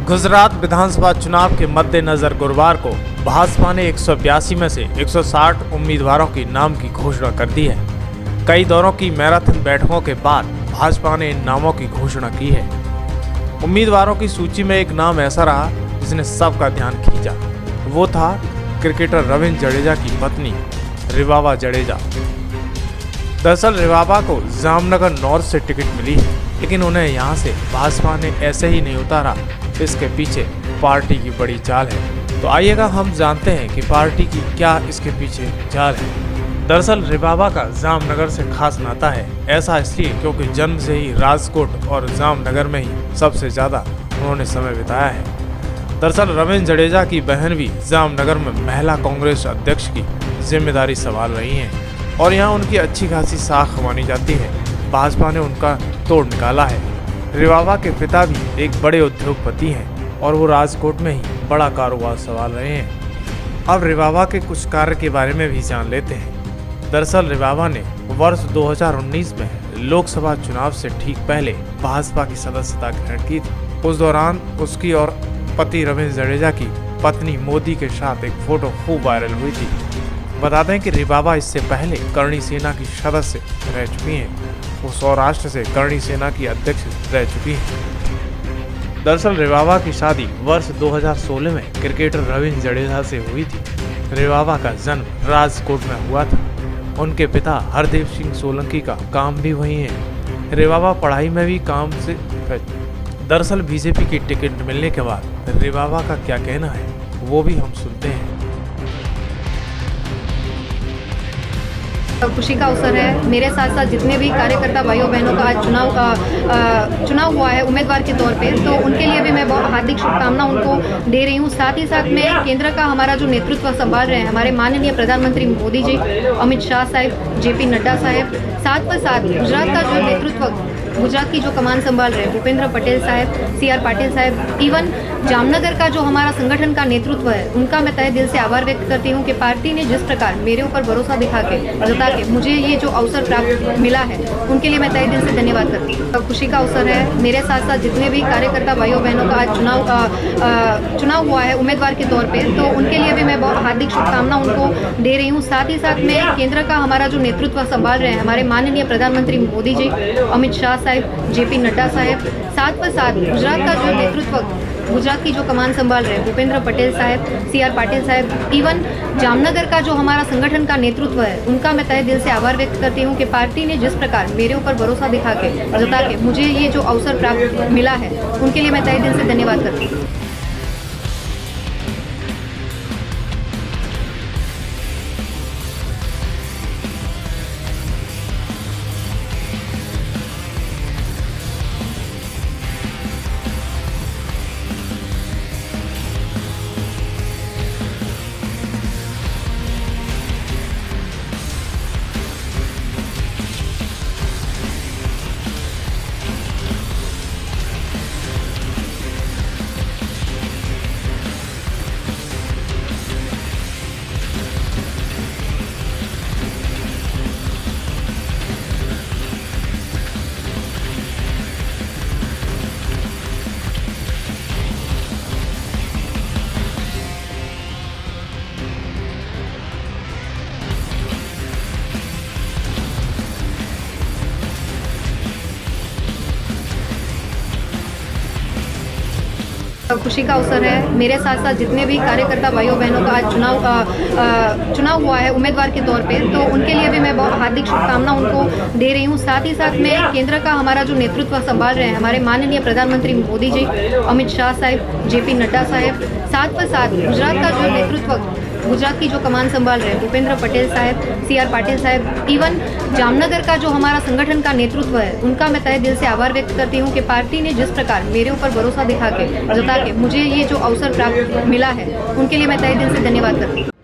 गुजरात विधानसभा चुनाव के मद्देनजर गुरुवार को भाजपा ने 182 में से 160 उम्मीदवारों के नाम की घोषणा कर दी है। कई दौरों की मैराथन बैठकों के बाद भाजपा ने इन नामों की घोषणा की है। उम्मीदवारों की सूची में एक नाम ऐसा रहा जिसने सबका ध्यान खींचा। वो था क्रिकेटर रविंद्र जडेजा की पत्नी रिवाबा जडेजा। दरअसल रिवाबा को जामनगर नॉर्थ से टिकट मिली है, लेकिन उन्हें यहां से भाजपा ने ऐसे ही नहीं उतारा। इसके पीछे पार्टी की बड़ी चाल है। तो आइएगा हम जानते हैं कि पार्टी की क्या इसके पीछे चाल है। दरअसल रिवाबा का जामनगर से खास नाता है। ऐसा इसलिए क्योंकि जन्म से ही राजकोट और जामनगर में ही सबसे ज्यादा उन्होंने समय बिताया है। दरअसल रविंद्र जडेजा की बहन भी जामनगर में महिला कांग्रेस अध्यक्ष की जिम्मेदारी संभाल रही हैं और यहाँ उनकी अच्छी खासी साख मानी जाती है। भाजपा ने उनका तोड़ निकाला है। रिवाबा के पिता भी एक बड़े उद्योगपति हैं और वो राजकोट में ही बड़ा कारोबार संभाल रहे हैं। अब रिवाबा के कुछ कार्य के बारे में भी जान लेते हैं। दरअसल रिवाबा ने वर्ष 2019 में लोकसभा चुनाव से ठीक पहले भाजपा की सदस्यता ग्रहण की थी। उस दौरान उसकी और पति रविंद्र जडेजा की पत्नी मोदी के साथ एक फोटो खूब वायरल हुई थी। बता दें कि रिवाबा इससे पहले करणी सेना की सदस्य रह चुकी हैं। वो सौराष्ट्र से करणी सेना की अध्यक्ष रह चुकी हैं। दरअसल रिवाबा की शादी वर्ष 2016 में क्रिकेटर रविंद्र जडेजा से हुई थी। रिवाबा का जन्म राजकोट में हुआ था। उनके पिता हरदेव सिंह सोलंकी का काम भी वही है। रिवाबा पढ़ाई में भी काम से दरअसल बीजेपी की टिकट मिलने के बाद रिवाबा का क्या कहना है वो भी हम सुनते हैं। खुशी का अवसर है। मेरे साथ साथ जितने भी कार्यकर्ता भाइयों बहनों का आज चुनाव हुआ है उम्मीदवार के तौर पे, तो उनके लिए भी मैं बहुत हार्दिक शुभकामना उनको दे रही हूँ। साथ ही साथ में केंद्र का हमारा जो नेतृत्व संभाल रहे हैं हमारे माननीय प्रधानमंत्री मोदी जी, अमित शाह साहब, JP नड्डा साहब, साथ पर साथ गुजरात का जो नेतृत्व, गुजरात की जो कमान संभाल रहे हैं भूपेंद्र पटेल साहब, CR पाटिल साहब, इवन जामनगर का जो हमारा संगठन का नेतृत्व है उनका मैं तहे दिल से आभार व्यक्त करती हूँ कि पार्टी ने जिस प्रकार मेरे ऊपर भरोसा जता के मुझे ये जो अवसर प्राप्त मिला है उनके लिए मैं तहे दिल से धन्यवाद करती हूँ। खुशी का अवसर है। मेरे साथ साथ जितने भी कार्यकर्ता भाइयों बहनों का आज चुनाव हुआ है उम्मीदवार के तौर पे, तो उनके लिए भी मैं बहुत हार्दिक शुभकामना उनको दे रही हूँ। साथ ही साथ में केंद्र का हमारा जो नेतृत्व संभाल रहे हैं हमारे माननीय प्रधानमंत्री मोदी जी, अमित शाह साहब, JP नड्डा साहब, साथ पर साथ गुजरात का जो नेतृत्व, गुजरात की जो कमान संभाल रहे हैं भूपेंद्र पटेल साहब, CR पाटिल साहब, इवन जामनगर का जो हमारा संगठन का नेतृत्व है उनका मैं तहे दिल से आभार व्यक्त करती हूँ कि पार्टी ने जिस प्रकार मेरे ऊपर भरोसा जता के मुझे ये जो अवसर प्राप्त मिला है उनके लिए मैं तहे दिल से धन्यवाद करती हूँ। खुशी का अवसर है। मेरे साथ साथ जितने भी कार्यकर्ता भाइयों बहनों का आज चुनाव हुआ है उम्मीदवार के तौर पे, तो उनके लिए भी मैं बहुत हार्दिक शुभकामना उनको दे रही हूँ। साथ ही साथ में केंद्र का हमारा जो नेतृत्व संभाल रहे हैं हमारे माननीय प्रधानमंत्री मोदी जी, अमित शाह साहब, JP नड्डा साहब, साथ पर साथ गुजरात का जो नेतृत्व, गुजरात की जो कमान संभाल रहे हैं भूपेंद्र पटेल साहब, CR पाटिल साहब, इवन जामनगर का जो हमारा संगठन का नेतृत्व है उनका मैं तहे दिल से आभार व्यक्त करती हूँ कि पार्टी ने जिस प्रकार मेरे ऊपर भरोसा जता के मुझे ये जो अवसर प्राप्त मिला है उनके लिए मैं तहे दिल से धन्यवाद करती हूँ।